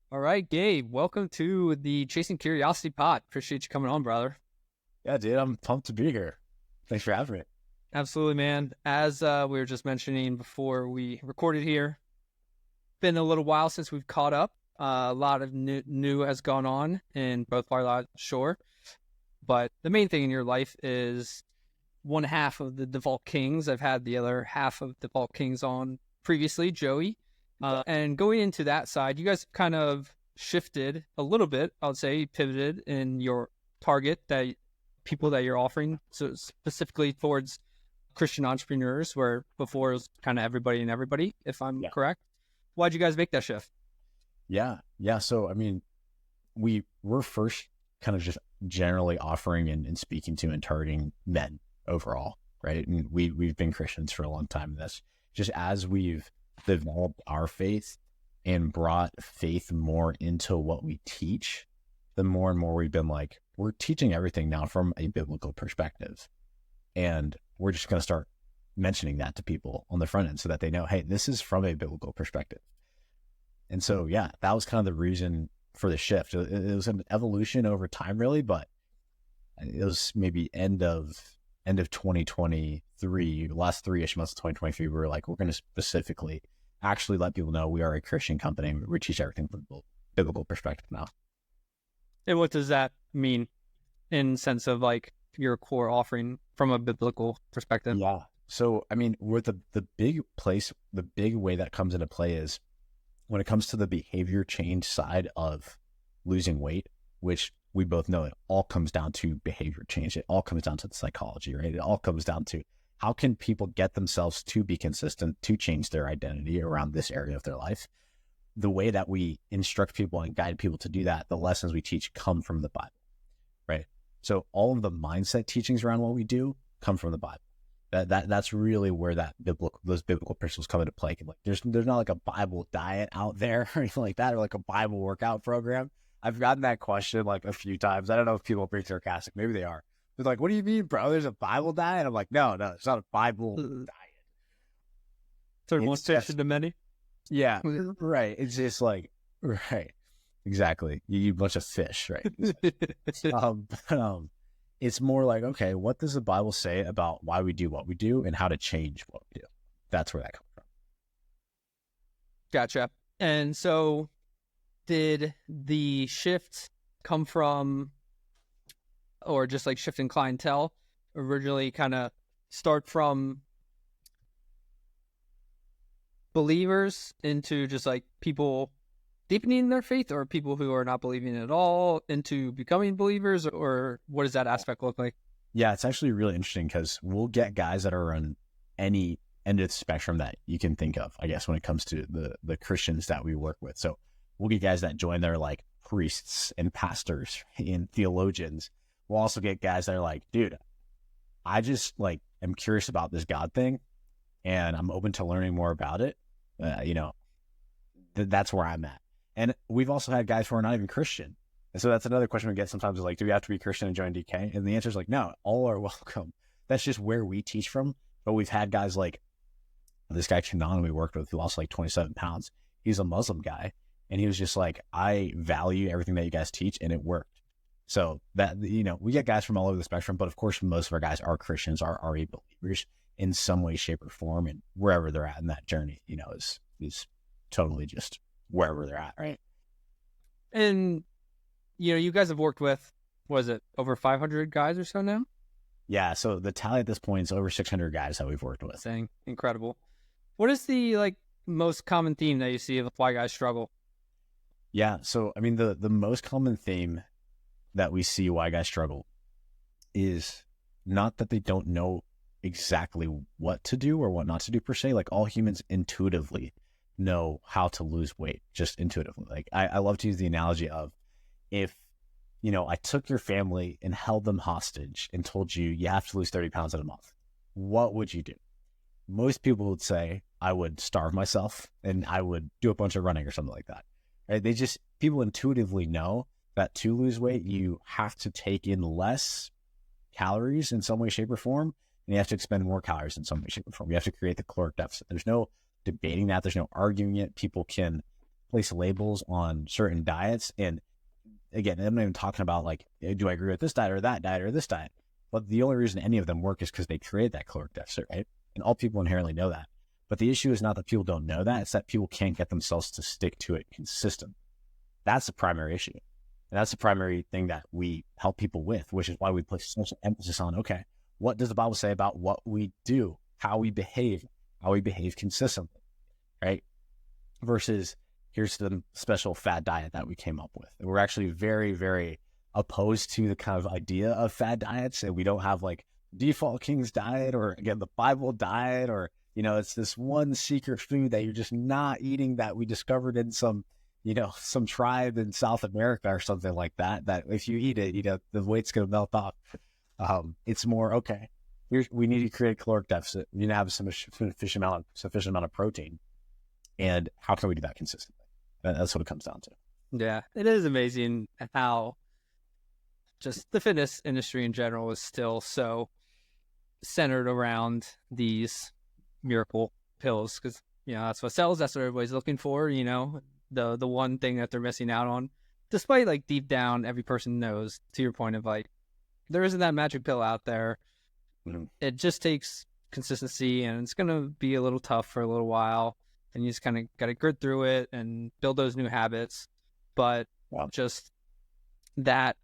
All right, Gabe, welcome to the Chasing Curiosity pod. Appreciate you coming on, brother. Yeah, dude, I'm pumped to be here. Thanks for having me. Absolutely, man. As we were just mentioning before we recorded here, been a little while since we've caught up. A lot of new has gone on in both our lives, sure. But the main thing in your life is one half of the Default Kings. I've had the other half of Default Kings on previously, Joey. Yeah. And going into that side, you guys kind of shifted a little bit, I would say, pivoted in your target that people that you're offering. So specifically towards Christian entrepreneurs, where before it was kind of everybody and everybody, if I'm Yeah. correct. Why'd you guys make that shift? Yeah. So, I mean, we're first kind of just generally offering and speaking to and targeting men overall, right? And we've been Christians for a long time. And that's just as we've developed our faith and brought faith more into what we teach, the more and more we've been like, we're teaching everything now from a biblical perspective. And we're just going to start mentioning that to people on the front end so that they know, hey, this is from a biblical perspective. And so, yeah, that was kind of the reason for the shift. It was an evolution over time, really, but it was maybe end of 2023, last 3-ish months of 2023. We were like, we're going to specifically actually let people know we are a Christian company. We teach everything from a biblical perspective now. And what does that mean in sense of like your core offering from a biblical perspective? Yeah. So, I mean, with the big way that comes into play is when it comes to the behavior change side of losing weight, which we both know it all comes down to behavior change. It all comes down to the psychology, right? It all comes down to how can people get themselves to be consistent, to change their identity around this area of their life. The way that we instruct people and guide people to do that, the lessons we teach come from the Bible, right? So all of the mindset teachings around what we do come from the Bible. That's really where those biblical principles come into play. Like there's not like a Bible diet out there or anything like that, or like a Bible workout program. I've gotten that question like a few times. I don't know if people are being sarcastic. Maybe they are. They're like, "What do you mean, bro? There's a Bible diet?" I'm like, "No, it's not a Bible diet. Turn one It's fish just into many. yeah, right. It's just like right, exactly. You eat a bunch of fish, right? But, it's more like, okay, what does the Bible say about why we do what we do and how to change what we do? That's where that comes from. Gotcha. And so did the shift come from, or just like shifting clientele, originally kind of start from believers into just like people deepening their faith, or people who are not believing at all into becoming believers, or what does that aspect look like? Yeah, it's actually really interesting because we'll get guys that are on any end of the spectrum that you can think of, I guess, when it comes to the Christians that we work with. So we'll get guys that join their like priests and pastors and theologians. We'll also get guys that are like, dude, I just like am curious about this God thing and I'm open to learning more about it. That's where I'm at. And we've also had guys who are not even Christian. And so that's another question we get sometimes is like, do we have to be Christian and join DK? And the answer is like, no, all are welcome. That's just where we teach from. But we've had guys like this guy Kanan we worked with who lost like 27 pounds. He's a Muslim guy. And he was just like, I value everything that you guys teach, and it worked. So that, we get guys from all over the spectrum, but of course, most of our guys are Christians, are already believers in some way, shape, or form. And wherever they're at in that journey, is totally just wherever they're at, right? And you guys have worked with, was it over 500 guys or so now? Yeah, so the tally at this point is over 600 guys that we've worked with. Saying incredible. What is the like most common theme that you see of why guys struggle? Yeah, so I mean the most common theme that we see why guys struggle is not that they don't know exactly what to do or what not to do per se. Like all humans intuitively know how to lose weight, just intuitively. Like I love to use the analogy of if I took your family and held them hostage and told you have to lose 30 pounds in a month, what would you do? Most people would say I would starve myself and I would do a bunch of running or something like that. Right? People intuitively know that to lose weight, you have to take in less calories in some way, shape, or form, and you have to expend more calories in some way, shape, or form. You have to create the caloric deficit. There's no debating that. There's no arguing it. People can place labels on certain diets. And again, I'm not even talking about like, do I agree with this diet or that diet or this diet? But the only reason any of them work is because they create that caloric deficit, right? And all people inherently know that. But the issue is not that people don't know that, it's that people can't get themselves to stick to it consistently. That's the primary issue. And that's the primary thing that we help people with, which is why we place such an emphasis on, okay, what does the Bible say about what we do, how we behave consistently, right? Versus here's the special fad diet that we came up with. And we're actually very, very opposed to the kind of idea of fad diets. And we don't have like default king's diet or again, the Bible diet, or, it's this one secret food that you're just not eating that we discovered in some tribe in South America or something like that, that if you eat it, the weight's going to melt off. It's more, okay, we need to create a caloric deficit. We need to have some sufficient amount of protein. And how can we do that consistently? That's what it comes down to. Yeah, it is amazing how just the fitness industry in general is still so centered around these miracle pills, because that's what sells. That's what everybody's looking for. The one thing that they're missing out on, despite like deep down, every person knows. To your point of like, there isn't that magic pill out there. Mm-hmm. It just takes consistency, and it's gonna be a little tough for a little while, and you just kind of got to grit through it and build those new habits. But just that,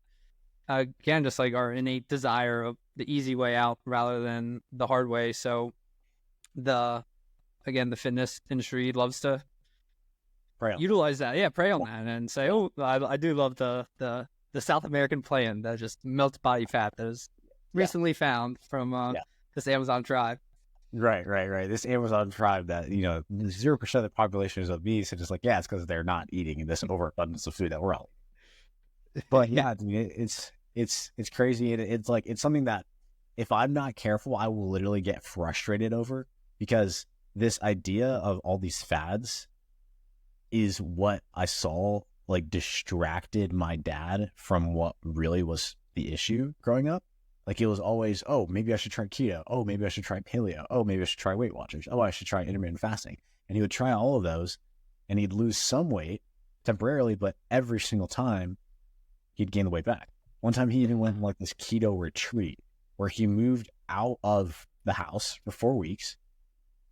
again, just like our innate desire of the easy way out rather than the hard way. So the fitness industry loves to utilize that. Yeah, prey on that and say, oh, I do love the South American plan that just melts body fat that is recently found from this Amazon tribe. Right. This Amazon tribe that, 0% of the population is obese, and just like, it's because they're not eating this overabundance of food that we're all eating. But it's crazy. And it's something that if I'm not careful, I will literally get frustrated over, because this idea of all these fads is what I saw like distracted my dad from what really was the issue growing up. Like it was always, oh, maybe I should try keto. Oh, maybe I should try paleo. Oh, maybe I should try Weight Watchers. Oh, I should try intermittent fasting. And he would try all of those and he'd lose some weight temporarily, but every single time he'd gain the weight back. One time he even went on like this keto retreat where he moved out of the house for 4 weeks,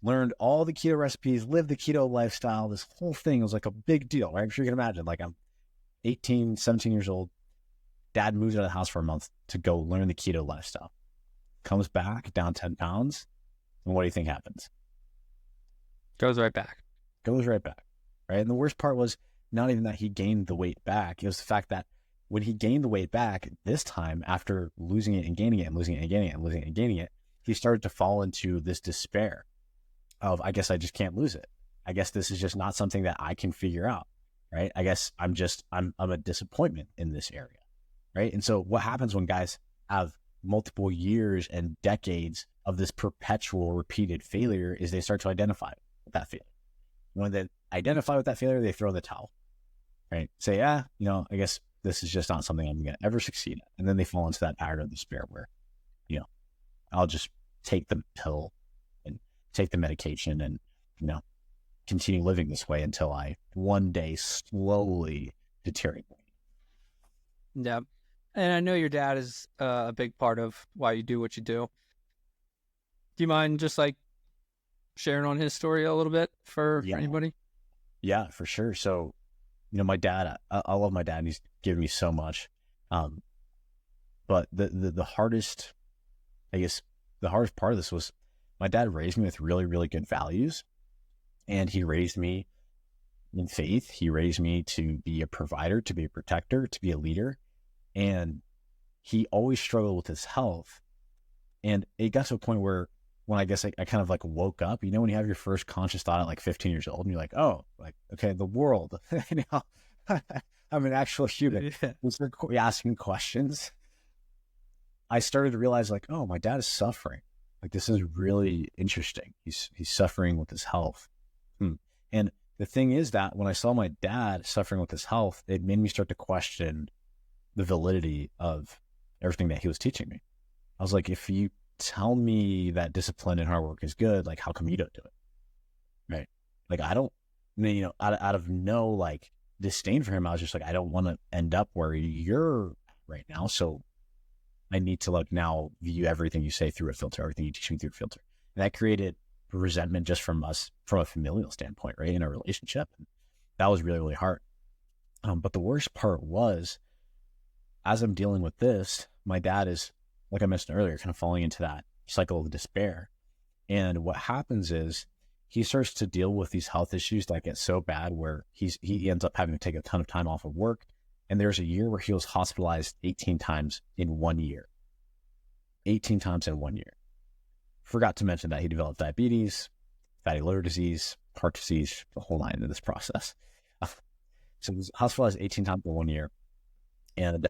learned all the keto recipes, lived the keto lifestyle. This whole thing was like a big deal, right? I'm sure you can imagine. Like I'm 18, 17 years old. Dad moves out of the house for a month to go learn the keto lifestyle. Comes back down 10 pounds. And what do you think happens? Goes right back. Right. And the worst part was not even that he gained the weight back. It was the fact that when he gained the weight back this time, after losing it and gaining it and losing it and gaining it and losing it and gaining it, he started to fall into this despair of, I guess I just can't lose it. I guess this is just not something that I can figure out. Right. I guess I'm a disappointment in this area. Right. And so what happens when guys have multiple years and decades of this perpetual repeated failure is they start to identify with that failure. When they identify with that failure, they throw the towel, right? Say, I guess this is just not something I'm going to ever succeed at. And then they fall into that pattern of despair where, I'll just take the pill and take the medication and, continue living this way until I one day slowly deteriorate. Yeah. And I know your dad is a big part of why you do what you do. Do you mind just like sharing on his story a little bit for anybody? Yeah, for sure. So, my dad, I love my dad, and he's given me so much. But the hardest, I guess, the hardest part of this was my dad raised me with really, really good values. And he raised me in faith. He raised me to be a provider, to be a protector, to be a leader. And he always struggled with his health. And it got to a point where when I guess I kind of like woke up, when you have your first conscious thought at like 15 years old and you're like, oh, like, okay, the world, I'm an actual human. We start asking questions. I started to realize like, oh, my dad is suffering. Like, this is really interesting. He's suffering with his health. And the thing is that when I saw my dad suffering with his health, it made me start to question the validity of everything that he was teaching me. I was like, if you tell me that discipline and hard work is good, like, how come you don't do it? Right? Like, I don't And then, out of no like disdain for him, I was just like, I don't want to end up where you're right now. So I need to like now view everything you say through a filter, everything you teach me through a filter. And that created resentment just from us, from a familial standpoint, right, in a relationship. And that was really, really hard. But the worst part was, as I'm dealing with this, my dad is, like I mentioned earlier, kind of falling into that cycle of despair. And what happens is he starts to deal with these health issues that get so bad where he ends up having to take a ton of time off of work. And there's a year where he was hospitalized 18 times in 1 year. 18 times in 1 year. Forgot to mention that he developed diabetes, fatty liver disease, heart disease, the whole line in this process. So he was hospitalized 18 times in 1 year. And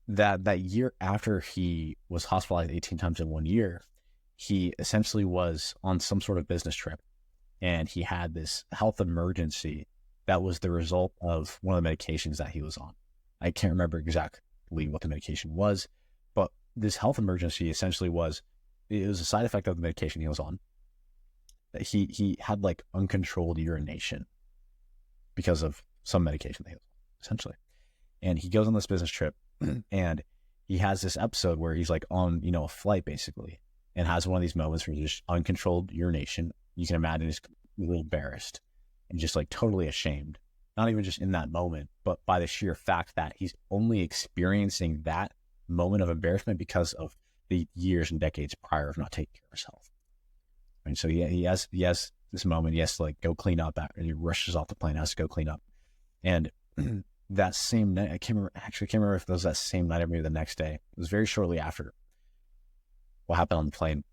that year after he was hospitalized 18 times in 1 year, he essentially was on some sort of business trip, and he had this health emergency that was the result of one of the medications that he was on. I can't remember exactly what the medication was, but this health emergency essentially was, it was a side effect of the medication he was on. He had like uncontrolled urination because of some medication that he was on, essentially. And he goes on this business trip and he has this episode where he's like on, a flight basically, and has one of these moments where he's just uncontrolled urination. You can imagine he's really embarrassed and just like totally ashamed, not even just in that moment, but by the sheer fact that he's only experiencing that moment of embarrassment because of the years and decades prior of not taking care of his health. And so he has this moment, he has to like go clean up, and he rushes off the plane, has to go clean up. And that same night, I can't remember if it was that same night or maybe the next day. It was very shortly after what happened on the plane.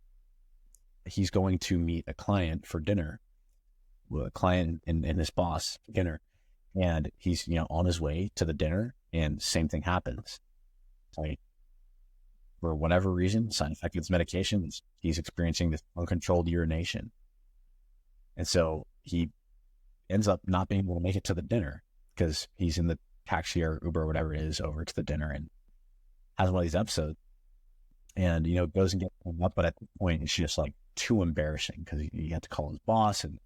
He's going to meet a client for dinner, with a client and his boss for dinner. And he's, on his way to the dinner, and same thing happens. Like, for whatever reason, side effect of his medication, he's experiencing this uncontrolled urination. And so he ends up not being able to make it to the dinner because he's in the taxi or Uber or whatever it is over to the dinner, and has one of these episodes, and, goes and gets him up. But at the point, it's just like too embarrassing because he had to call his boss, and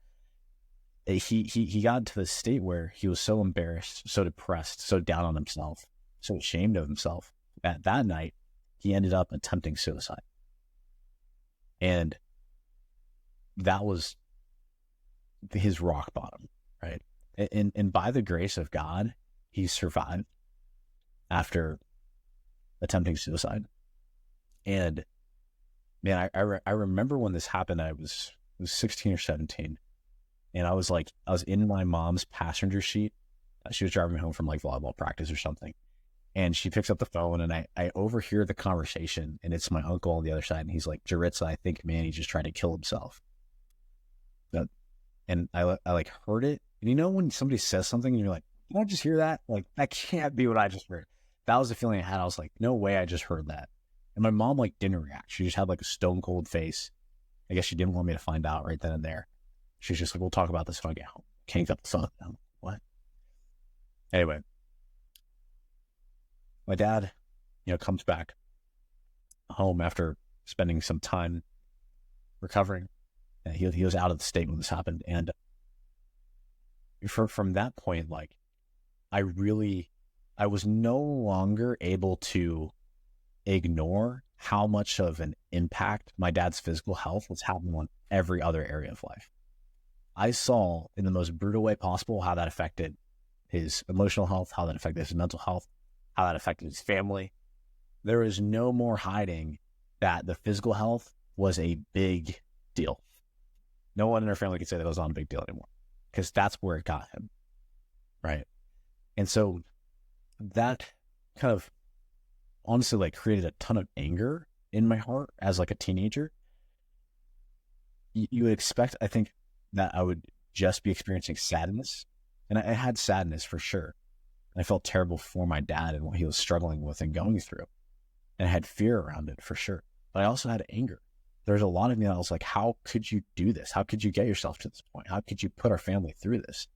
he got to the state where he was so embarrassed, so depressed, so down on himself, so ashamed of himself, that night he ended up attempting suicide. And that was his rock bottom, right? And by the grace of God, he survived after attempting suicide. And man, I remember when this happened, I was 16 or 17. And I was in my mom's passenger seat. She was driving me home from like volleyball practice or something. And she picks up the phone, and I overhear the conversation, and it's my uncle on the other side. And he's like, Jaritza, I think Manny just tried to kill himself. And I like heard it. And when somebody says something and you're like, did I just hear that? Like, that can't be what I just heard. That was the feeling I had. I was like, no way I just heard that. And my mom like didn't react. She just had like a stone cold face. I guess she didn't want me to find out right then and there. She's just like, we'll talk about this when I get home. Hanged up the phone. I'm like, what? Anyway, my dad, comes back home after spending some time recovering. And he was out of the state when this happened. And from that point, like, I was no longer able to ignore how much of an impact my dad's physical health was having on every other area of life. I saw in the most brutal way possible how that affected his emotional health, how that affected his mental health, how that affected his family. There is no more hiding that the physical health was a big deal. No one in our family could say that it was not a big deal anymore, because that's where it got him, right? And so that kind of honestly like created a ton of anger in my heart as like a teenager. You would expect, I think, that I would just be experiencing sadness, and I had sadness for sure. I felt terrible for my dad and what he was struggling with and going through, and I had fear around it for sure. But I also had anger. There's a lot of me that was like, how could you do this? How could you get yourself to this point? How could you put our family through this?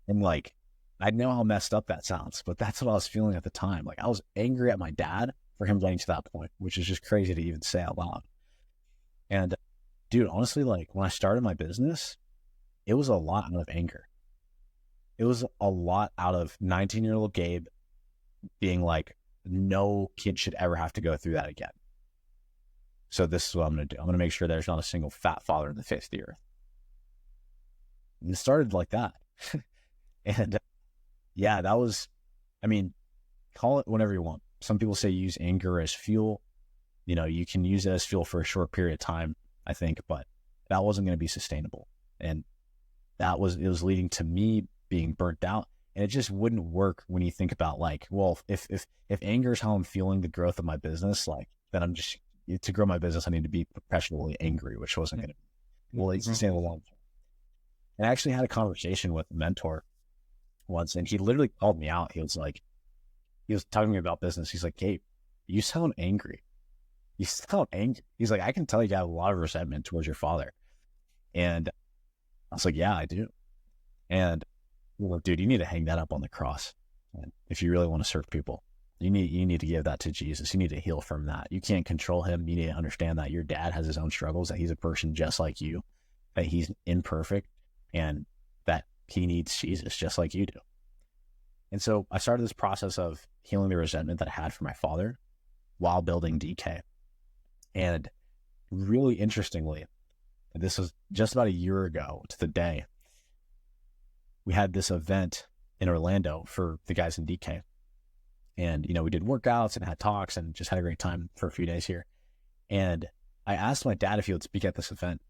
And like, I know how messed up that sounds, but that's what I was feeling at the time. Like, I was angry at my dad for him getting to that point, which is just crazy to even say out loud. And dude, honestly, like when I started my business, it was a lot out of anger. It was a lot out of 19-year-old Gabe being like, no kid should ever have to go through that again. So this is what I'm going to do. I'm going to make sure there's not a single fat father in the face of the earth. And it started like that. And yeah, that was, I mean, call it whatever you want. Some people say use anger as fuel. You know, you can use it as fuel for a short period of time, I think, but that wasn't going to be sustainable. And it was leading to me being burnt out. And it just wouldn't work when you think about like, well, if anger is how I'm feeling the growth of my business, like then I'm just, to grow my business, I need to be perpetually angry, which wasn't going to be really sustainable long term. And I actually had a conversation with a mentor once, and he literally called me out. He was talking to me about business. He's like, Gabe, you sound angry. You sound angry. He's like, I can tell you have a lot of resentment towards your father. And I was like, yeah, I do. And well, dude, you need to hang that up on the cross. And if you really want to serve people, you need to give that to Jesus. You need to heal from that. You can't control him. You need to understand that your dad has his own struggles, that he's a person just like you, that he's imperfect, and that he needs Jesus just like you do. And so I started this process of healing the resentment that I had for my father while building DK. And really interestingly, this was just about a year ago to the day, we had this event in Orlando for the guys in DK. And, you know, we did workouts and had talks and just had a great time for a few days here. And I asked my dad if he would speak at this event.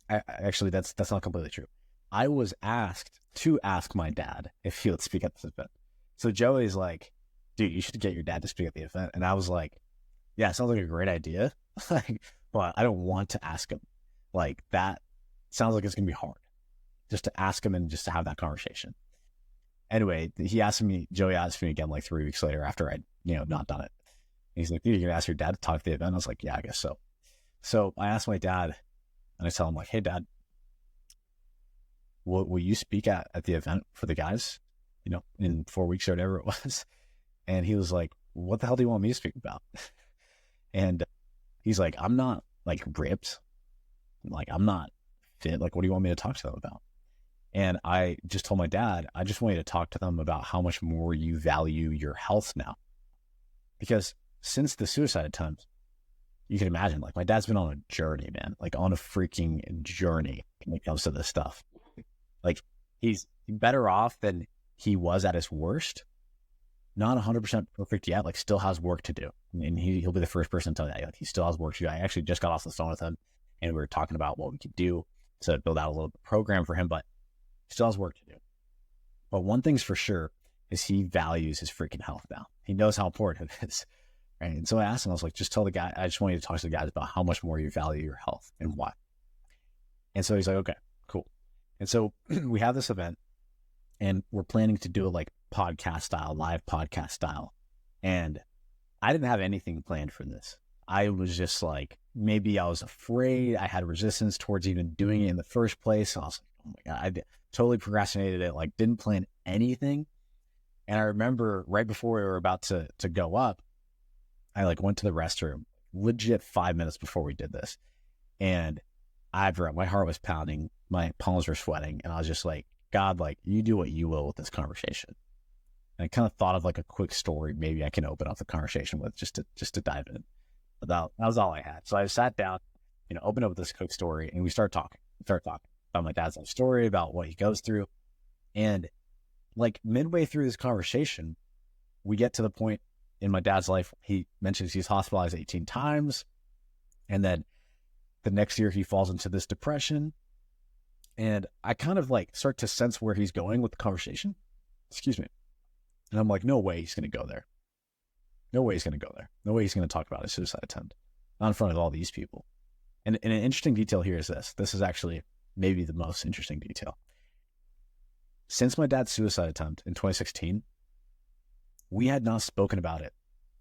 Actually, that's not completely true. I was asked to ask my dad if he would speak at this event. So Joey's like, dude, you should get your dad to speak at the event. And I was like, yeah, it sounds like a great idea. Like, but I don't want to ask him. Like, that sounds like it's going to be hard just to ask him and just to have that conversation. Anyway, Joey asked me again like 3 weeks later after I'd, not done it. And he's like, dude, you're going to ask your dad to talk at the event? I was like, yeah, I guess so. So I asked my dad, and I tell him like, hey, Dad, will you speak at the event for the guys, in 4 weeks or whatever it was? And he was like, what the hell do you want me to speak about? And he's like, I'm not like ripped. Like, I'm not fit. Like, what do you want me to talk to them about? And I just told my dad, I just want you to talk to them about how much more you value your health now. Because since the suicide attempt, you can imagine, like, my dad's been on a journey, man, like on a freaking journey when it comes to this stuff. Like, he's better off than he was at his worst. Not 100% perfect yet, like still has work to do. And he'll be the first person to tell you that. Like, he still has work to do. I actually just got off the phone with him and we were talking about what we could do to build out a little program for him, but still has work to do. But one thing's for sure is he values his freaking health now. He knows how important it is. Right? And so I asked him, I was like, just tell the guy, I just want you to talk to the guys about how much more you value your health and why. And so he's like, okay, cool. And so we have this event and we're planning to do it like podcast style, live podcast style. And I didn't have anything planned for this. I was just like, maybe I was afraid. I had resistance towards even doing it in the first place. So I was like, oh my God, I totally procrastinated it, like didn't plan anything. And I remember right before we were about to go up, I like went to the restroom legit 5 minutes before we did this. And my heart was pounding, my palms were sweating. And I was just like, God, like, you do what you will with this conversation. And I kind of thought of like a quick story maybe I can open up the conversation with just to dive in. But that was all I had. So I sat down, opened up with this quick story and we started talking about my dad's life story, about what he goes through. And like midway through this conversation, we get to the point in my dad's life, he mentions he's hospitalized 18 times. And then the next year he falls into this depression. And I kind of like start to sense where he's going with the conversation. Excuse me. And I'm like, no way he's going to go there. No way he's going to go there. No way he's going to talk about his suicide attempt. Not in front of all these people. And an interesting detail here is this. This is actually maybe the most interesting detail. Since my dad's suicide attempt in 2016, we had not spoken about it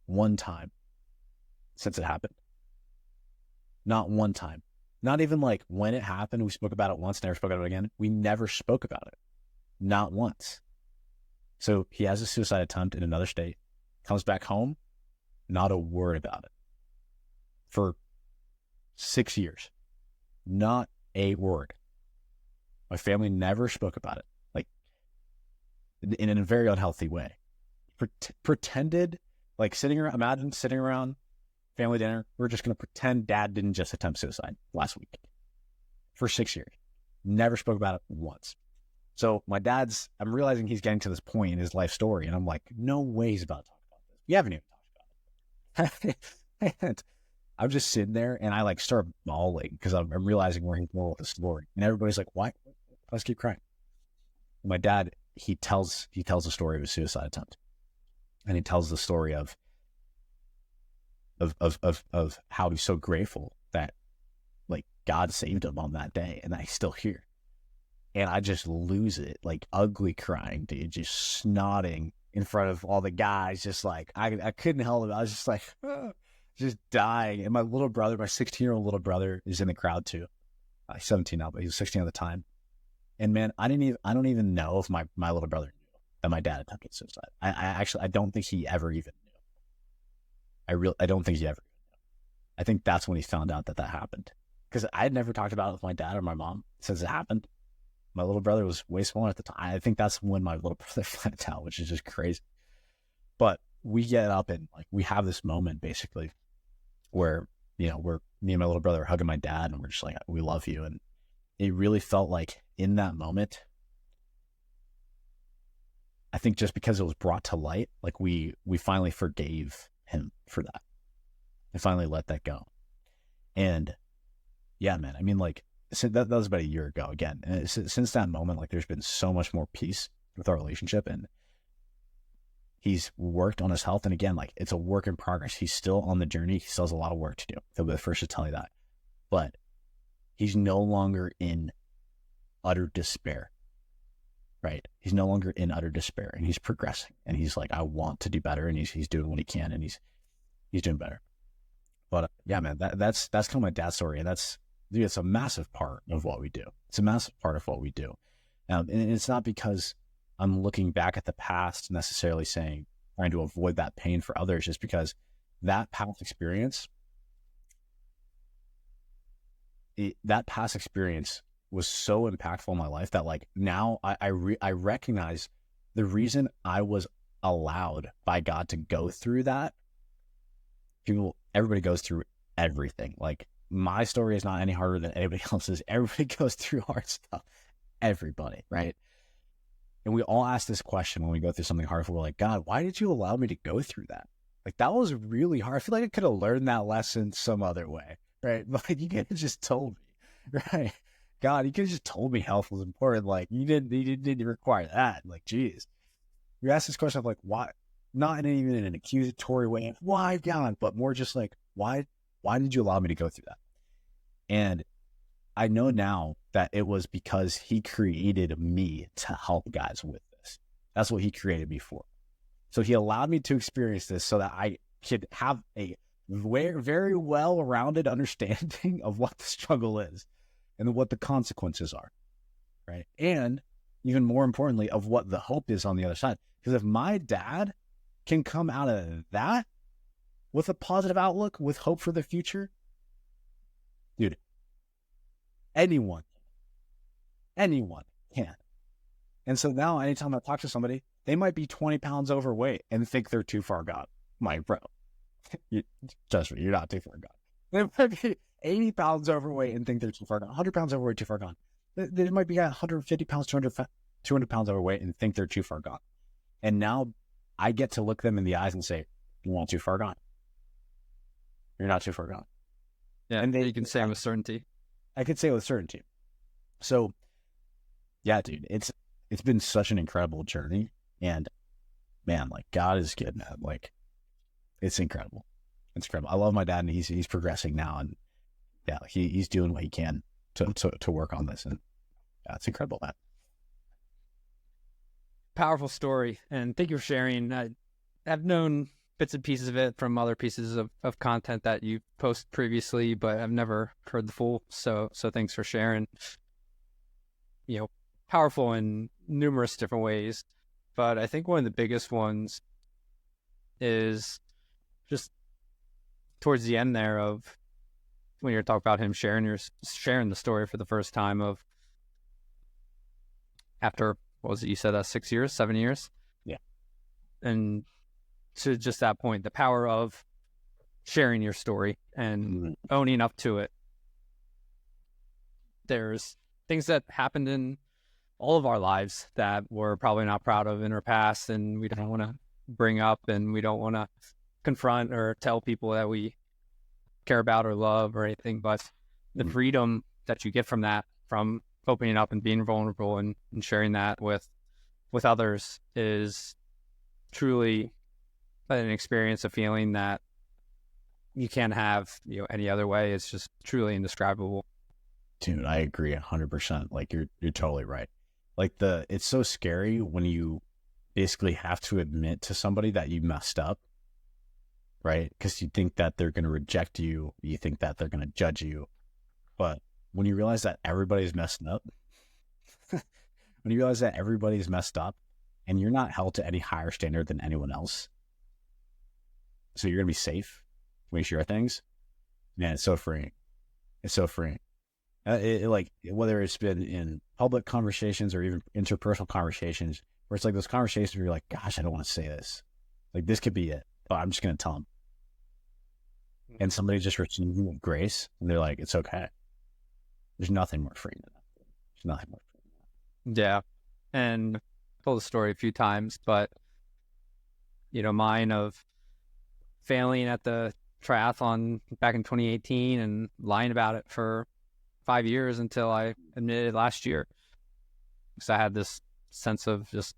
one time since it happened. Not one time. Not even like when it happened, we spoke about it once, never spoke about it again. We never spoke about it. Not once. So he has a suicide attempt in another state, comes back home, not a word about it. For 6 years. Not a word. My family never spoke about it, like in a very unhealthy way. Pretended like sitting around. Imagine sitting around family dinner. We're just going to pretend dad didn't just attempt suicide last week for 6 years. Never spoke about it once. So my dad's, I'm realizing he's getting to this point in his life story, and I'm like, no way he's about to talk about this. We haven't even talked about it. And I'm just sitting there, and I like start bawling because I'm realizing where he's going with the story, and everybody's like, "Why? Let's keep crying." And my dad, he tells the story of a suicide attempt, and he tells the story of how he's so grateful that like God saved him on that day, and that he's still here. And I just lose it, like ugly crying, dude, just snotting in front of all the guys, just like I couldn't help it. I was just like, just dying. And my little brother, my 16-year-old little brother, is in the crowd too. He's 17 now, but he was 16 at the time. And man, I don't even know if my little brother knew that my dad attempted suicide. I don't think he ever even knew. I don't think he ever knew. I think that's when he found out that happened, because I had never talked about it with my dad or my mom since it happened. My little brother was way smaller at the time. I think that's when my little brother found out, which is just crazy. But we get up and like we have this moment basically where, me and my little brother are hugging my dad, and we're just like, we love you. And it really felt like in that moment, I think just because it was brought to light, like we finally forgave him for that. I finally let that go. And yeah, man, I mean, like, so that was about a year ago again. And since that moment, like there's been so much more peace with our relationship, and he's worked on his health. And again, like it's a work in progress. He's still on the journey. He still has a lot of work to do. He'll be the first to tell you that, but he's no longer in utter despair, right? He's no longer in utter despair, and he's progressing, and he's like, I want to do better. And he's doing what he can, and he's doing better. But yeah, man, that's kind of my dad's story. And dude, it's a massive part of what we do. It's a massive part of what we do. And it's not because I'm looking back at the past necessarily trying to avoid that pain for others, just because that past experience, was so impactful in my life that like now I recognize the reason I was allowed by God to go through that. Everybody goes through everything. Like my story is not any harder than anybody else's. Everybody goes through hard stuff. Everybody, right? And we all ask this question when we go through something hard. We're like, God, why did you allow me to go through that? Like that was really hard. I feel like I could have learned that lesson some other way, right? Like you could have just told me, right? God, you could have just told me health was important. Like you didn't require that. Like, geez. You ask this question of like, why? Not even in an accusatory way. Why, God? But more just like, why did you allow me to go through that? And I know now that it was because he created me to help guys with this. That's what he created me for. So he allowed me to experience this so that I could have a very, very well-rounded understanding of what the struggle is and what the consequences are, right? And even more importantly, of what the hope is on the other side. Because if my dad can come out of that with a positive outlook, with hope for the future, dude, anyone can. And so now anytime I talk to somebody, they might be 20 pounds overweight and think they're too far gone. My bro, trust me, you're not too far gone. They might be 80 pounds overweight and think they're too far gone. 100 pounds overweight, too far gone. They might be 150 pounds, 200 pounds overweight and think they're too far gone. And now I get to look them in the eyes and say, you're not too far gone. You're not too far gone. Yeah, and you can say with certainty. I could say with certainty. So, yeah, dude, it's been such an incredible journey, and man, like God is good, man. Like it's incredible. It's incredible. I love my dad, and he's progressing now, and yeah, he's doing what he can to work on this, and yeah, it's incredible, man. Powerful story, and thank you for sharing. I've known bits and pieces of it from other pieces of content that you posted previously, but I've never heard the full. So thanks for sharing. Powerful in numerous different ways. But I think one of the biggest ones is just towards the end there of when you're talking about him sharing the story for the first time of after, what was it, you said 6 years, 7 years? Yeah. And to just that point, the power of sharing your story and owning up to it. There's things that happened in all of our lives that we're probably not proud of in our past, and we don't want to bring up, and we don't want to confront or tell people that we care about or love or anything. But the freedom that you get from that, from opening up and being vulnerable and sharing that with others, is truly an experience, a feeling that you can't have, any other way. It's just truly indescribable. Dude, I agree 100%. Like you're totally right. Like it's so scary when you basically have to admit to somebody that you messed up, right? Because you think that they're going to reject you. You think that they're going to judge you. But when you realize that everybody's messed up, when you realize that everybody's messed up and you're not held to any higher standard than anyone else, so you're going to be safe when you share things, man, it's so freeing. It's so freeing. Like, whether it's been in public conversations or even interpersonal conversations, where it's like those conversations where you're like, gosh, I don't want to say this. Like, this could be it. But I'm just going to tell them. And somebody just receives you with grace, and they're like, it's okay. There's nothing more freeing than that. There's nothing more freeing than that. Yeah. And I told the story a few times, but, mine of failing at the triathlon back in 2018 and lying about it for 5 years until I admitted last year, because I had this sense of just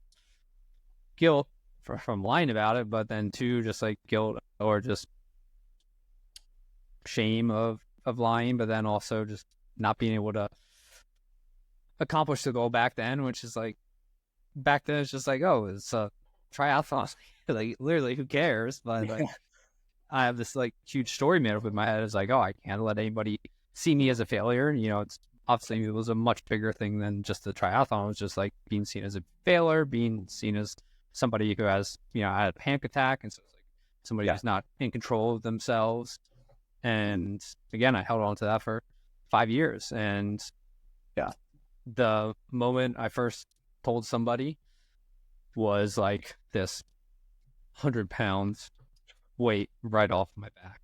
guilt from lying about it, but then too, just like guilt or just shame of lying, but then also just not being able to accomplish the goal back then, which is like, back then it's just like, oh, it's a triathlon. Like, literally, who cares? But like, I have this like huge story made up in my head. It's like, oh, I can't let anybody see me as a failure. It's obviously, it was a much bigger thing than just the triathlon. It was just like being seen as a failure, being seen as somebody who has, had a panic attack. And so it's like somebody who's not in control of themselves. And again, I held on to that for 5 years. And the moment I first told somebody was like this 100 pounds weight right off my back.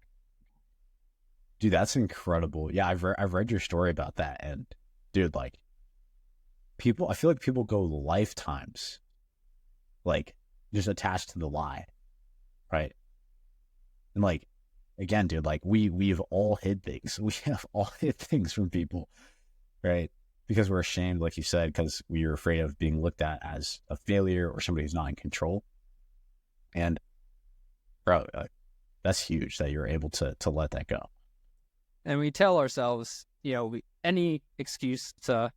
Dude, that's incredible. Yeah, I've read your story about that, and dude, like, I feel like people go lifetimes, like, just attached to the lie, right? And like, again, dude, like, we've all hid things. We have all hid things from people, right? Because we're ashamed, like you said, because we are afraid of being looked at as a failure or somebody who's not in control. And bro, that's huge that you're able to let that go. And we tell ourselves, any excuse to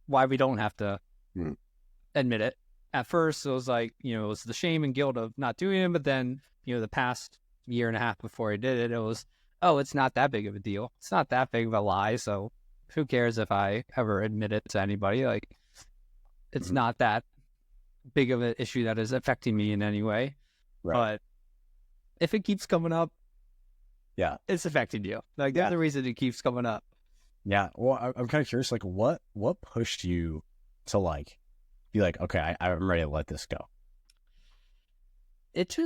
why we don't have to admit it. At first, it was like, it was the shame and guilt of not doing it. But then, the past year and a half before I did it, it was, oh, it's not that big of a deal. It's not that big of a lie. So who cares if I ever admit it to anybody? Like, it's not that big of an issue that is affecting me in any way. Right. But if it keeps coming up, it's affecting you. Like, there's a reason it keeps coming up. Yeah. Well, I'm kind of curious, like, what pushed you to, like, be like, okay, I'm ready to let this go? It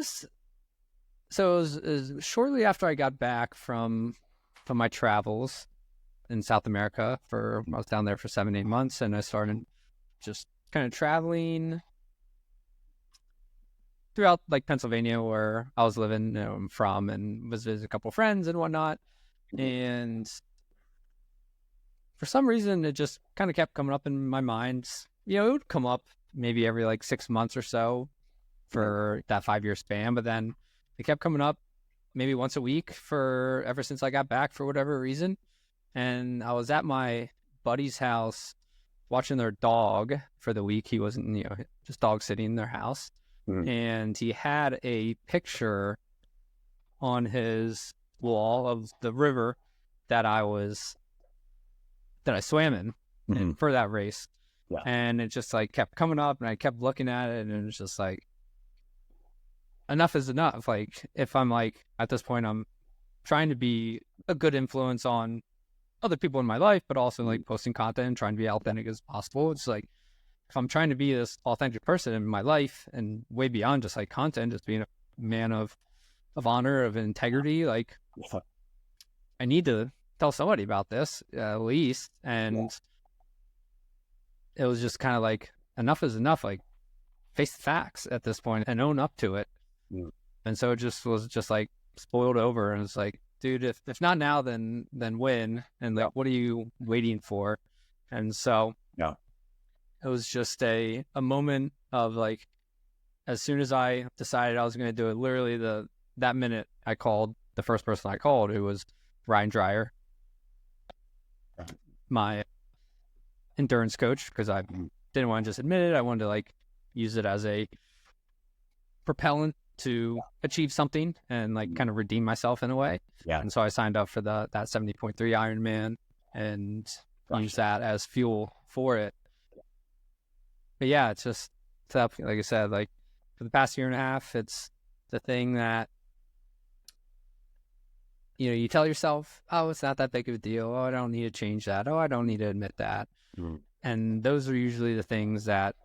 was shortly after I got back from my travels in South America. I was down there for 7-8 months, and I started just kind of traveling throughout, like, Pennsylvania, where I was living from, and was visiting a couple of friends and whatnot. And for some reason, it just kind of kept coming up in my mind. It would come up maybe every like 6 months or so for that 5-year span, but then it kept coming up maybe once a week ever since I got back, for whatever reason. And I was at my buddy's house watching their dog for the week. He wasn't, just dog sitting in their house. And he had a picture on his wall of the river that I swam in for that race. Yeah. And it just like kept coming up, and I kept looking at it, and it was just like, enough is enough. Like, if I'm like, at this point, I'm trying to be a good influence on other people in my life, but also like posting content and trying to be authentic as possible. It's like, if I'm trying to be this authentic person in my life and way beyond just like content, just being a man of honor, of integrity, like I need to tell somebody about this at least. And it was just kind of like, enough is enough. Like, face the facts at this point and own up to it. Mm. And so it just was just like spoiled over. And it's like, dude, if not now, then when? And like, what are you waiting for? And so it was just a moment of like, as soon as I decided I was going to do it, literally that minute I called the first person I called, who was Ryan Dreyer, my endurance coach, because I didn't want to just admit it. I wanted to like use it as a propellant to achieve something and like kind of redeem myself in a way. Yeah. And so I signed up for that 70.3 Ironman and used that as fuel for it. But yeah, it's just like I said, like for the past year and a half, it's the thing that, you know, you tell yourself, oh, it's not that big of a deal. Oh, I don't need to change that. Oh, I don't need to admit that. Mm. And those are usually the things that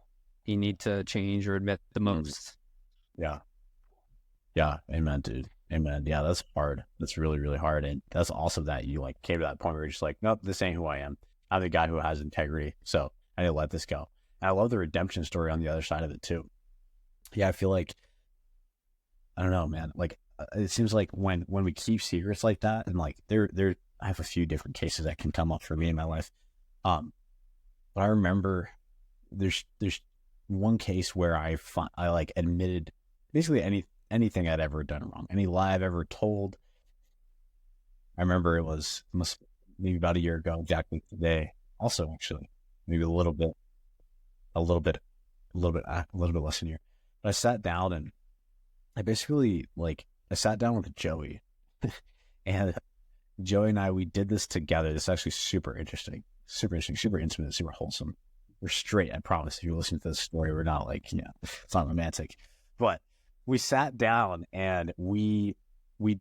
you need to change or admit the most. Yeah. Yeah. Amen, dude. Amen. Yeah, that's hard. That's really, really hard. And that's also that you like came to that point where you're just like, nope, this ain't who I am. I'm the guy who has integrity. So I need to let this go. And I love the redemption story on the other side of it too. Yeah, I feel like, I don't know, man. Like, it seems like when we keep secrets like that, and like I have a few different cases that can come up for me in my life. But I remember there's one case where I like admitted basically anything I'd ever done wrong, any lie I've ever told. I remember it was maybe about a year ago, exactly today. Also, actually, maybe a little bit less than a year. But I sat down and I sat down with Joey, and Joey and we did this together. This is actually super interesting, super intimate, super wholesome. We're straight, I promise. If you listen to this story, we're not like, it's not romantic. But we sat down and we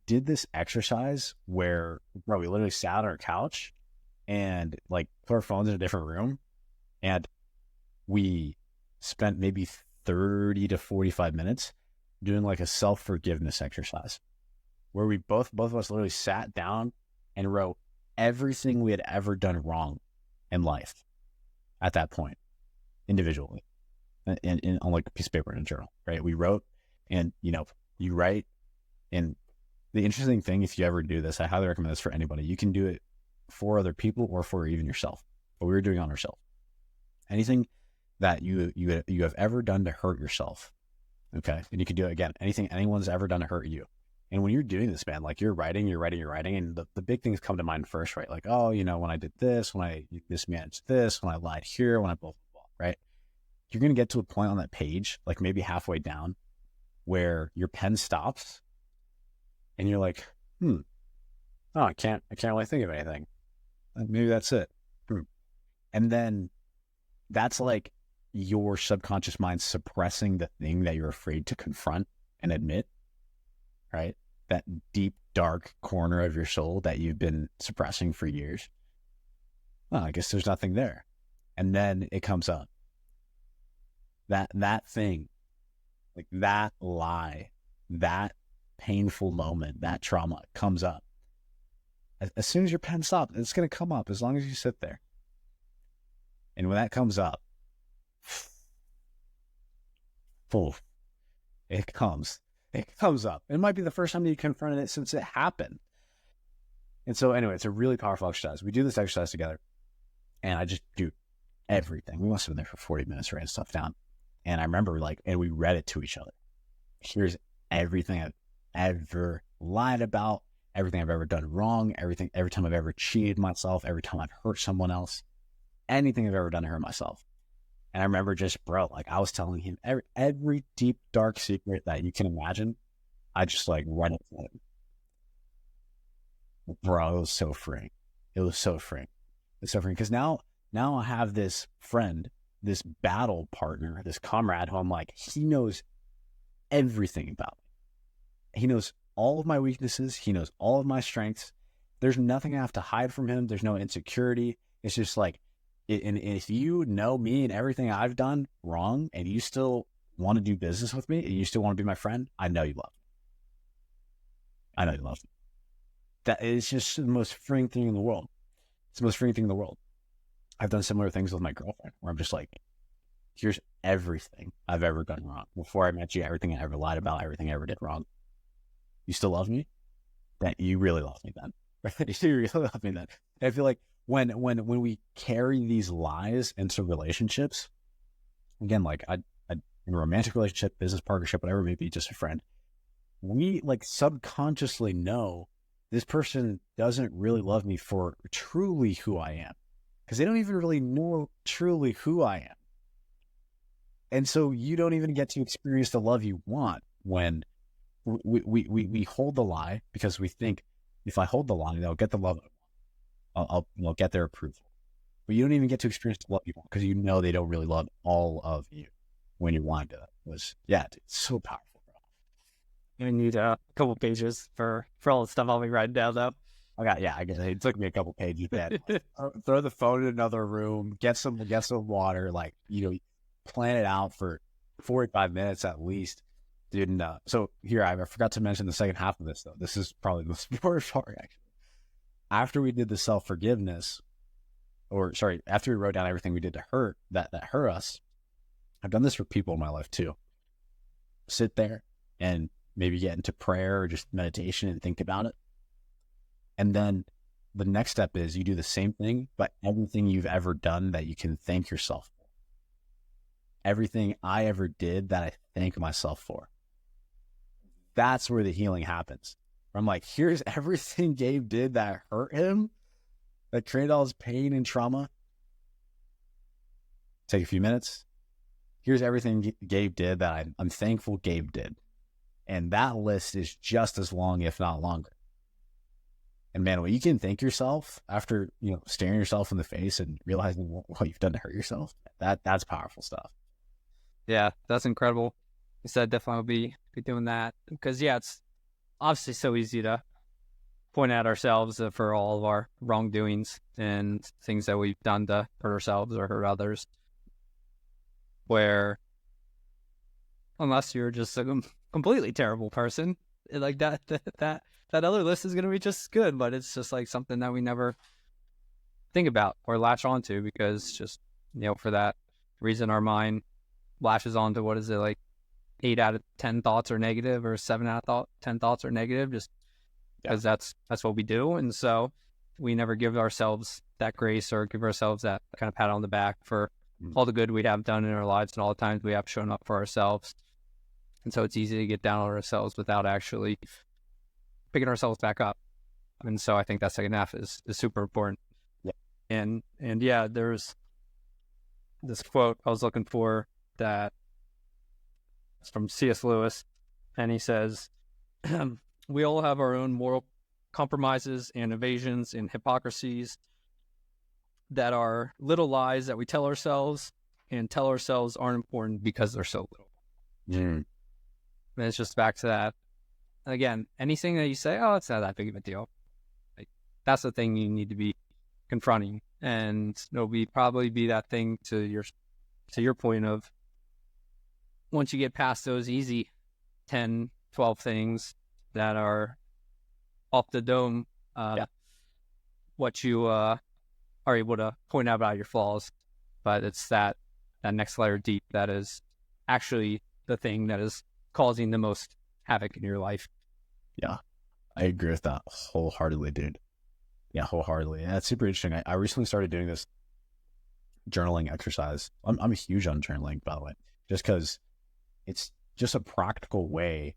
did this exercise where, bro, we literally sat on our couch and like put our phones in a different room, and we spent maybe 30 to 45 minutes doing like a self-forgiveness exercise where we both of us literally sat down and wrote everything we had ever done wrong in life at that point, individually, and on like a piece of paper in a journal, right? We wrote, and you write. And the interesting thing, if you ever do this, I highly recommend this for anybody. You can do it for other people or for even yourself, but we were doing it on ourselves. Anything that you have ever done to hurt yourself, okay? And you can do it again. Anything anyone's ever done to hurt you. And when you're doing this, man, like you're writing, and the big things come to mind first, right? Like, oh, when I did this, when I mismanaged this, when I lied here, when I blah, blah, blah, right? You're going to get to a point on that page, like maybe halfway down, where your pen stops and you're like, oh, I can't really think of anything. Maybe that's it. And then that's like your subconscious mind suppressing the thing that you're afraid to confront and admit, right? That deep, dark corner of your soul that you've been suppressing for years. Well, I guess there's nothing there. And then it comes up. That thing, like that lie, that painful moment, that trauma comes up. As soon as your pen stops, it's going to come up as long as you sit there. And when that comes up, it comes up. It might be the first time you confronted it since it happened. And so anyway, it's a really powerful exercise. We do this exercise together, and I just do everything. We must have been there for 40 minutes writing stuff down. And I remember and we read it to each other. Here's everything I've ever lied about, everything I've ever done wrong, every time I've ever cheated myself, every time I've hurt someone else, anything I've ever done to hurt myself. And I remember just, bro, like I was telling him every deep, dark secret that you can imagine. I just like run it to him. Bro, it was so freeing. Because now I have this friend, this battle partner, this comrade who I'm like, he knows everything about me. He knows all of my weaknesses. He knows all of my strengths. There's nothing I have to hide from him. There's no insecurity. It's just like And if you know me and everything I've done wrong, and you still want to do business with me, and you still want to be my friend, I know you love me. I know you love me. That is just the most freeing thing in the world. It's the most freeing thing in the world. I've done similar things with my girlfriend, where I'm just like, here's everything I've ever done wrong. Before I met you, everything I ever lied about, everything I ever did wrong. You still love me? That you really love me then. You really love me then. And I feel like when we carry these lies into relationships, again, like I in a romantic relationship, business partnership, whatever it may be, just a friend, we like subconsciously know this person doesn't really love me for truly who I am, because they don't even really know truly who I am. And so you don't even get to experience the love you want when we hold the lie, because we think if I hold the lie, they'll get the love. I'll get their approval. But you don't even get to experience the love you want, because you know they don't really love all of you when you wanted to. Dude, it's so powerful, bro. I need a couple pages for all the stuff I'll be writing down, though. I guess it took me a couple pages, man. Throw the phone in another room, get some water, like, plan it out for 45 minutes at least. Dude, and, so here, I forgot to mention the second half of this, though. This is probably the most important part, actually. After we did the self-forgiveness, after we wrote down everything we did to hurt, that hurt us, I've done this for people in my life too. Sit there and maybe get into prayer or just meditation and think about it. And then the next step is you do the same thing, but everything you've ever done that you can thank yourself for. Everything I ever did that I thank myself for. That's where the healing happens. I'm like, here's everything Gabe did that hurt him, that created all his pain and trauma. Take a few minutes. Here's everything Gabe did that I'm thankful Gabe did. And that list is just as long, if not longer. And man, when you can thank yourself after, staring yourself in the face and realizing what you've done to hurt yourself, that's powerful stuff. Yeah, that's incredible. I said definitely will be doing that, because it's obviously so easy to point at ourselves for all of our wrongdoings and things that we've done to hurt ourselves or hurt others, where unless you're just a completely terrible person, like that other list is going to be just good, but it's just like something that we never think about or latch onto, because just, for that reason, our mind latches onto, what is it, like 8 out of 10 thoughts are negative, or 7 out of 10 thoughts are negative, just because that's what we do. And so we never give ourselves that grace or give ourselves that kind of pat on the back for all the good we have done in our lives and all the times we have shown up for ourselves. And so it's easy to get down on ourselves without actually picking ourselves back up. And so I think that second half is super important. Yeah. And there's this quote I was looking for that is from C.S. Lewis, and he says, we all have our own moral compromises and evasions and hypocrisies that are little lies that we tell ourselves and tell ourselves aren't important because they're so little. Mm. And it's just back to that. Again, anything that you say, oh, it's not that big of a deal. Like, that's the thing you need to be confronting. And it'll probably be that thing to your point of, once you get past those easy 10, 12 things that are off the dome, what you are able to point out about your flaws. But it's that next layer deep that is actually the thing that is causing the most havoc in your life. Yeah, I agree with that wholeheartedly, dude. Yeah, wholeheartedly. And that's super interesting. I recently started doing this journaling exercise. I'm huge on journaling, by the way, just because it's just a practical way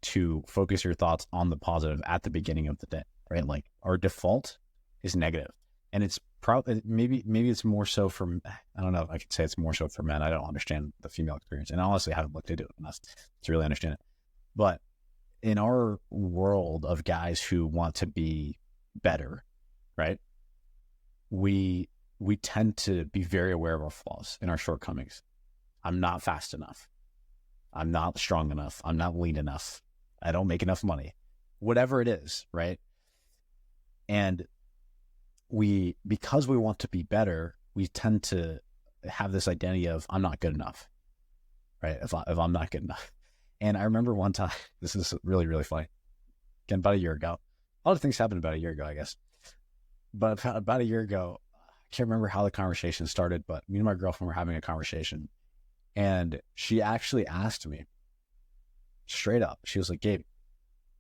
to focus your thoughts on the positive at the beginning of the day, right? Like, our default is negative, and it's probably maybe it's more so for, I don't know if I could say it's more so for men. I don't understand the female experience, and honestly, I haven't looked into it enough to really understand it. But in our world of guys who want to be better, right? We tend to be very aware of our flaws and our shortcomings. I'm not fast enough. I'm not strong enough. I'm not lean enough. I don't make enough money. Whatever it is, right? And because we want to be better, we tend to have this identity of I'm not good enough, right? If I'm not good enough. And I remember one time, this is really, really funny. Again, about a year ago. A lot of things happened about a year ago, I guess. But about a year ago, I can't remember how the conversation started, but me and my girlfriend were having a conversation. And she actually asked me straight up, she was like, Gabe,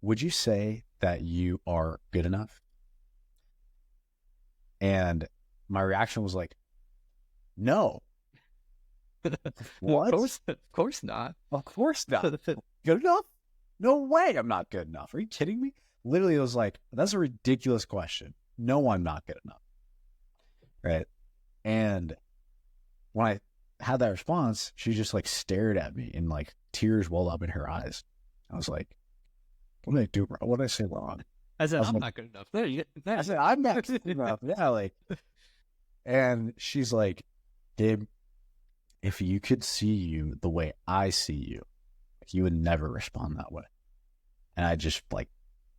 would you say that you are good enough? And my reaction was like, no. What? Of course not. Of course not. Good enough? No way I'm not good enough. Are you kidding me? Literally, it was like, that's a ridiculous question. No, I'm not good enough. Right. And when I had that response, she just like stared at me and like tears welled up in her eyes. I was like, what did I do wrong? What did I say wrong? I said, I'm like, not good enough. There you go. I said, I'm not good enough. Yeah. Like, and she's like, Gabe, if you could see you the way I see you, you would never respond that way. And I just like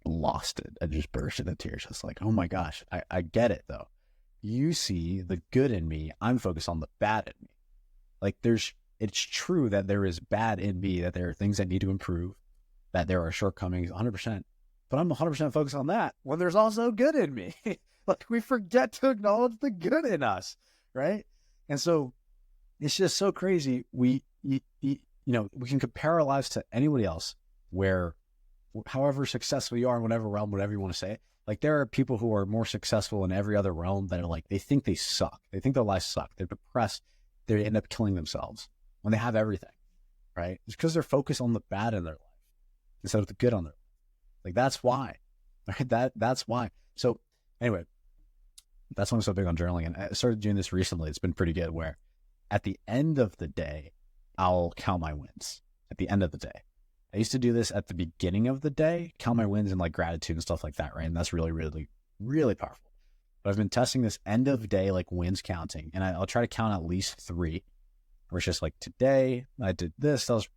lost it. I just burst into tears. It's like, oh my gosh, I get it though. You see the good in me. I'm focused on the bad in me. Like it's true that there is bad in me, that there are things that need to improve, that there are shortcomings 100%. But I'm 100% focused on that when there's also good in me. Like we forget to acknowledge the good in us, right? And so it's just so crazy. We can compare our lives to anybody else where however successful you are in whatever realm, whatever you want to say, like there are people who are more successful in every other realm that are like, they think they suck. They think their lives suck. They're depressed. They end up killing themselves when they have everything, right? It's because they're focused on the bad in their life instead of the good on their life. Like that's why, right? That's why. So anyway, that's why I'm so big on journaling. And I started doing this recently. It's been pretty good where at the end of the day, I'll count my wins at the end of the day. I used to do this at the beginning of the day, count my wins and like gratitude and stuff like that, right? And that's really, really, really powerful. But I've been testing this end of day, like wins counting. And I'll try to count at least 3, where it's just like today I did this. That was,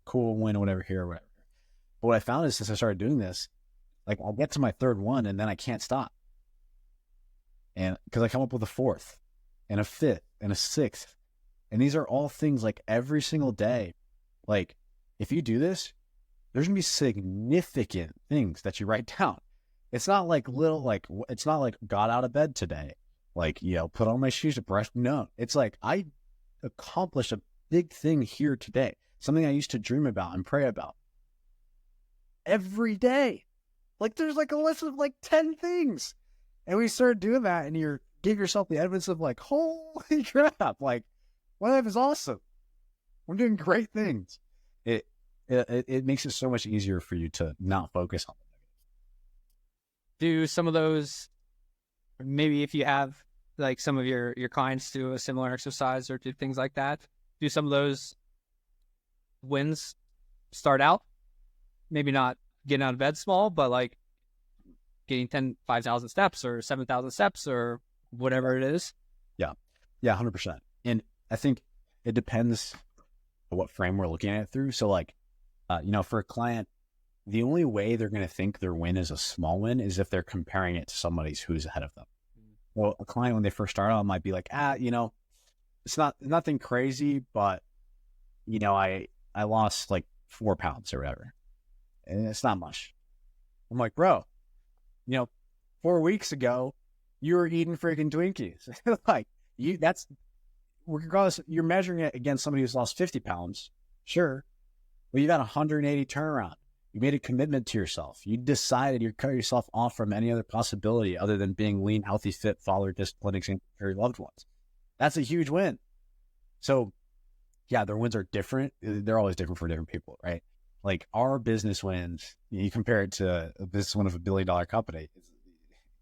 cool, win or whatever here or whatever. But what I found is since I started doing this, like I'll get to my 3rd one and then I can't stop. And because I come up with a 4th and a 5th and a 6th. And these are all things like every single day. Like if you do this, there's gonna be significant things that you write down. It's not like it's not like got out of bed today, like, put on my shoes to brush. No, it's like I accomplished a big thing here today. Something I used to dream about and pray about every day. Like there's like a list of like 10 things. And we started doing that and you give yourself the evidence of like, holy crap, like my life is awesome. I'm doing great things. It makes it so much easier for you to not focus on it. Do some of those, maybe if you have like some of your clients do a similar exercise or do things like that, do some of those wins start out, maybe not getting out of bed small, but like getting 5,000 steps or 7,000 steps or whatever it is? Yeah, 100%. And I think it depends on what frame we're looking at it through. So like, for a client, the only way they're going to think their win is a small win is if they're comparing it to somebody who's ahead of them. Well, a client, when they first start out, might be like, it's nothing crazy, but, I lost like 4 pounds or whatever. And it's not much. I'm like, bro, 4 weeks ago, you were eating freaking Twinkies. Like, regardless, you're measuring it against somebody who's lost 50 pounds. Sure. Well, you got 180 turnaround. You made a commitment to yourself. You decided you cut yourself off from any other possibility other than being lean, healthy, fit, follower, disciplined example for your loved ones. That's a huge win. So, yeah, their wins are different. They're always different for different people, right? Like our business wins, you compare it to a business win of $1 billion company.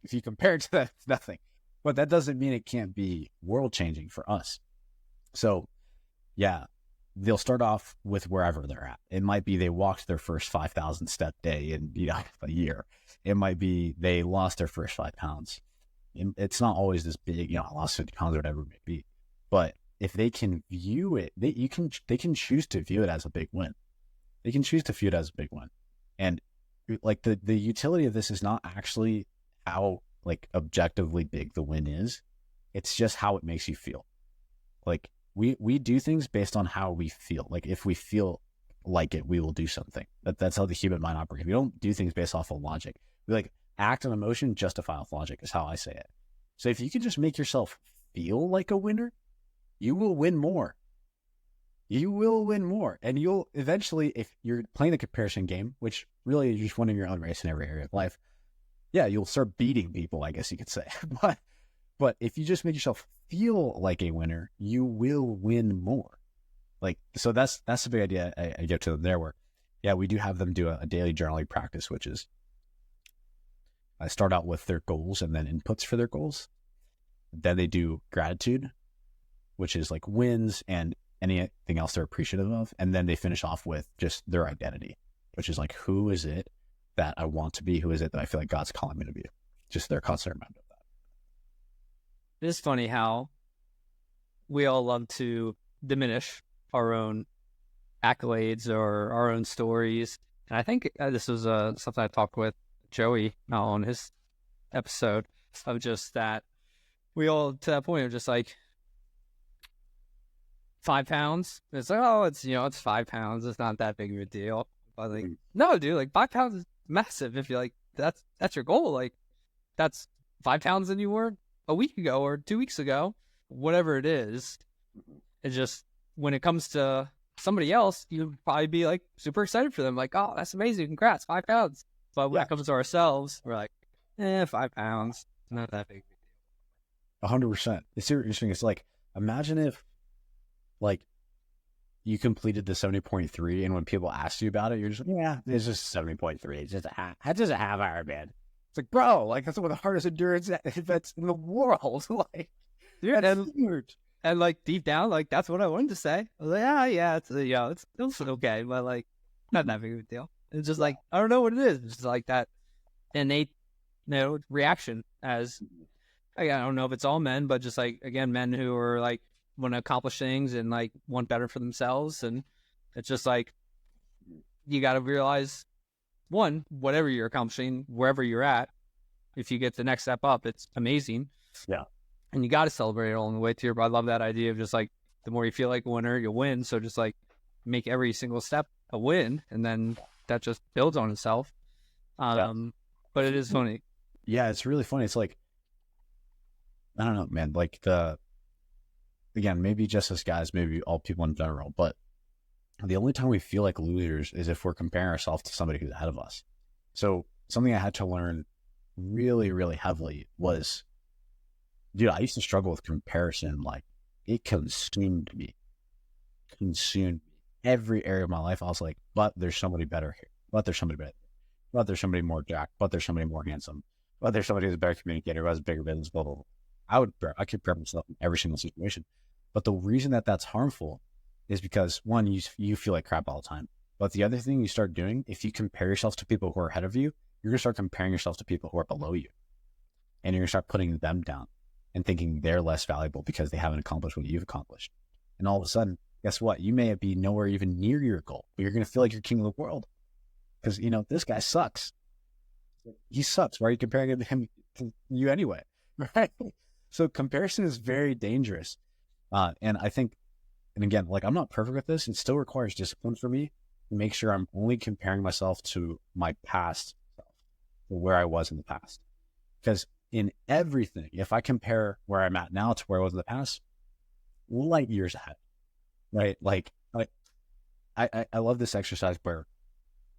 If you compare it to that, it's nothing. But that doesn't mean it can't be world changing for us. So, yeah, they'll start off with wherever they're at. It might be they walked their first 5,000 step day in a year. It might be they lost their first 5 pounds. It's not always this big, I lost 50 pounds or whatever it may be. But if they can view it, they can choose to view it as a big win. They can choose to view it as a big win. And like the utility of this is not actually how like objectively big the win is. It's just how it makes you feel. Like we do things based on how we feel. Like if we feel like it, we will do something. That's how the human mind operates. We don't do things based off of logic. We like act on emotion, justify off logic is how I say it. So if you can just make yourself feel like a winner, you will win more. You will win more. And you'll eventually, if you're playing the comparison game, which really you're just winning your own race in every area of life, yeah, you'll start beating people, I guess you could say. But if you just make yourself feel like a winner, you will win more. Like, so that's the big idea I give to them there where, yeah, we do have them do a daily journaling practice, which is I start out with their goals and then inputs for their goals. Then they do gratitude, which is like wins and anything else they're appreciative of. And then they finish off with just their identity, which is like, who is it that I want to be? Who is it that I feel like God's calling me to be? Just their constant reminder of that. It is funny how we all love to diminish our own accolades or our own stories. And I think this was something I talked with Joey on his episode of just that we all to that point are just like 5 pounds. It's like, oh, it's 5 pounds. It's not that big of a deal. But like, no, dude, like 5 pounds is massive. If you're like, that's your goal. Like that's 5 pounds than you were a week ago or 2 weeks ago, whatever it is. It's just when it comes to somebody else, you'd probably be like super excited for them. Like, oh, that's amazing. Congrats, 5 pounds. But when it comes to ourselves, we're like, 5 pounds. Not that big. 100%. It's interesting. It's like, imagine if like you completed the 70.3 and when people ask you about it, you're just like, yeah, it's just 70.3. It's just a half Ironman. It's like, bro, like that's one of the hardest endurance events in the world. Like, dude, that's huge. And like deep down, like that's what I wanted to say. I was like, yeah, it's okay, but like not that big of a deal. It's just like I don't know what it is. It's just like that innate, reaction. As I don't know if it's all men, but just like again, men who are like want to accomplish things and like want better for themselves, and it's just like you got to realize one, whatever you're accomplishing, wherever you're at, if you get the next step up, it's amazing. Yeah. And you got to celebrate it along the way too. But I love that idea of just like the more you feel like a winner, you'll win. So just like make every single step a win, and then that just builds on itself. But it is funny. Yeah, it's really funny. It's like, I don't know, man. Like again, maybe just as guys, maybe all people in general, but the only time we feel like losers is if we're comparing ourselves to somebody who's ahead of us. So something I had to learn really, really heavily was, dude, I used to struggle with comparison. Like it consumed me every area of my life. I was like, but there's somebody better here. But there's somebody better. But there's somebody more jacked. But there's somebody more handsome. But there's somebody who's a better communicator, who has a bigger business, blah, blah, blah. I could compare myself in every single situation. But the reason that that's harmful is because one, you feel like crap all the time. But the other thing you start doing, if you compare yourself to people who are ahead of you, you're going to start comparing yourself to people who are below you. And you're going to start putting them down and thinking they're less valuable because they haven't accomplished what you've accomplished. And all of a sudden, guess what? You may be nowhere even near your goal, but you're going to feel like you're king of the world because, this guy sucks. He sucks. Why are you comparing him to you anyway? Right? So comparison is very dangerous. And I think, and again, like I'm not perfect with this. It still requires discipline for me to make sure I'm only comparing myself to my past self, to where I was in the past. Because in everything, if I compare where I'm at now to where I was in the past, light years ahead, right? Like I love this exercise where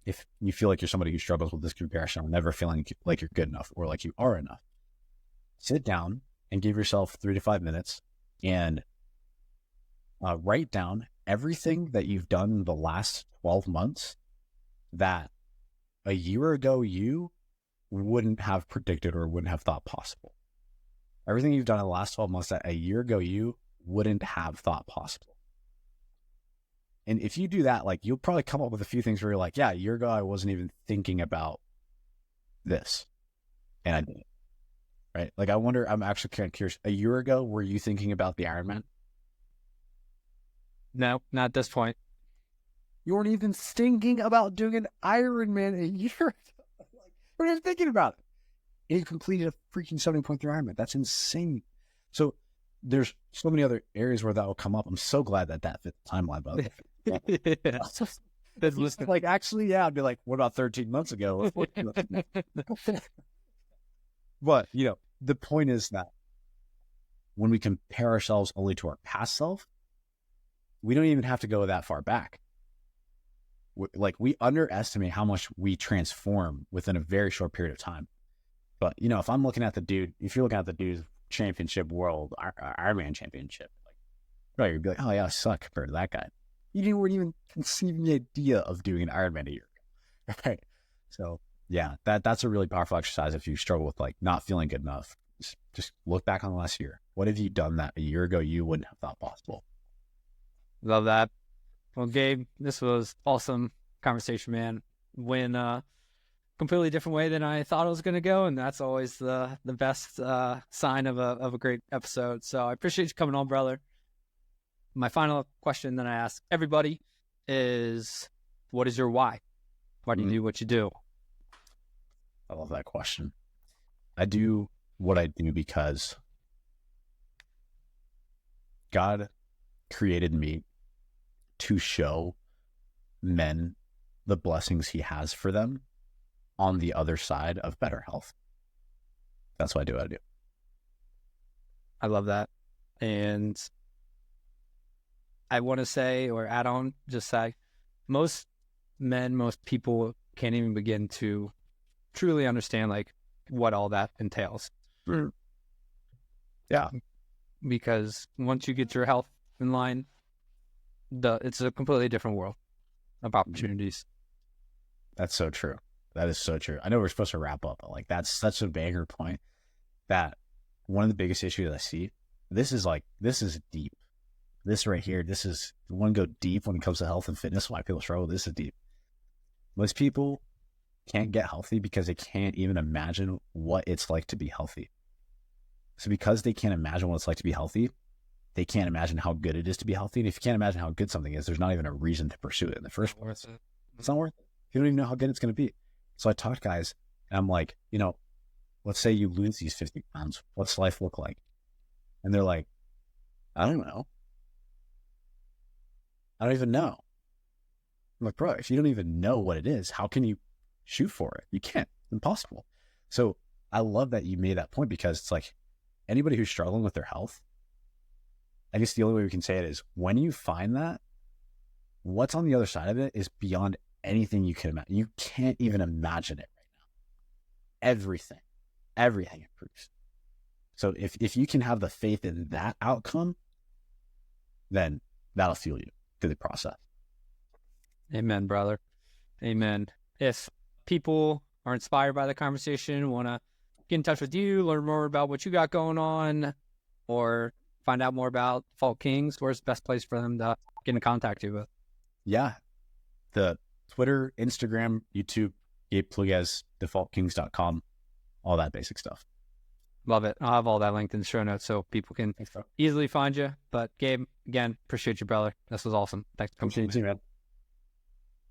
if you feel like you're somebody who struggles with this comparison or never feeling like you're good enough or like you are enough, sit down and give yourself 3 to 5 minutes and write down everything that you've done in the last 12 months that a year ago you wouldn't have predicted or wouldn't have thought possible. Everything you've done in the last 12 months that a year ago you wouldn't have thought possible. And if you do that, like you'll probably come up with a few things where you're like, yeah, a year ago I wasn't even thinking about this. And I did it. Right? Like I wonder, I'm actually kind of curious. A year ago, were you thinking about the Ironman? No, not at this point. You weren't even thinking about doing an Ironman a year ago. You weren't even thinking about it. And you completed a freaking 70.3 Ironman. That's insane. So there's so many other areas where that will come up. I'm so glad that fit the timeline, by the way. Yeah. That's like, actually, yeah, I'd be like, what about 13 months ago? But, the point is that when we compare ourselves only to our past self, we don't even have to go that far back. We underestimate how much we transform within a very short period of time. But, if I'm looking at the dude, if you're looking at the dude's championship world, Ironman championship, right, you'd be like, oh yeah, I suck compared to that guy. You weren't even conceiving the idea of doing an Ironman a year ago, right? So yeah, that's a really powerful exercise if you struggle with not feeling good enough. Just look back on the last year. What have you done that a year ago you wouldn't have thought possible? Love that. Well, Gabe, this was awesome conversation, man. Went completely different way than I thought it was going to go, and that's always the best sign of a great episode. So I appreciate you coming on, brother. My final question that I ask everybody is, what is your why? Why do you do what you do? I love that question. I do what I do because God created me to show men the blessings he has for them on the other side of better health. That's why I do what I do. I love that. And I want to say, or add on, just say, most men, most people can't even begin to truly understand what all that entails. Yeah. Because once you get your health in line, it's a completely different world of opportunities. That's so true. That is so true. I know we're supposed to wrap up, but that's such a banger point that one of the biggest issues I see, this is deep. This right here, want to go deep when it comes to health and fitness, why people struggle. This is deep. Most people can't get healthy because they can't even imagine what it's like to be healthy. So because they can't imagine what it's like to be healthy, they can't imagine how good it is to be healthy. And if you can't imagine how good something is, there's not even a reason to pursue it in the first place. It's not worth it. You don't even know how good it's going to be. So I talk to guys and I'm like, let's say you lose these 50 pounds. What's life look like? And they're like, I don't know. I don't even know. I'm like, bro, if you don't even know what it is, how can you shoot for it? You can't. It's impossible. So I love that you made that point because it's like anybody who's struggling with their health, I guess the only way we can say it is when you find that, what's on the other side of it is beyond anything you can imagine. You can't even imagine it right now. Everything improves. So if you can have the faith in that outcome, then that'll fuel you through the process. Amen, brother. Amen. If people are inspired by the conversation, want to get in touch with you, learn more about what you got going on, or find out more about Default Kings, where's the best place for them to get in contact you with? Yeah. The Twitter, Instagram, YouTube, Gabe Pluguez, defaultkings.com, all that basic stuff. Love it. I'll have all that linked in the show notes so people can easily find you. But Gabe, again, appreciate you, brother. This was awesome. Thanks for coming. Appreciate you, man.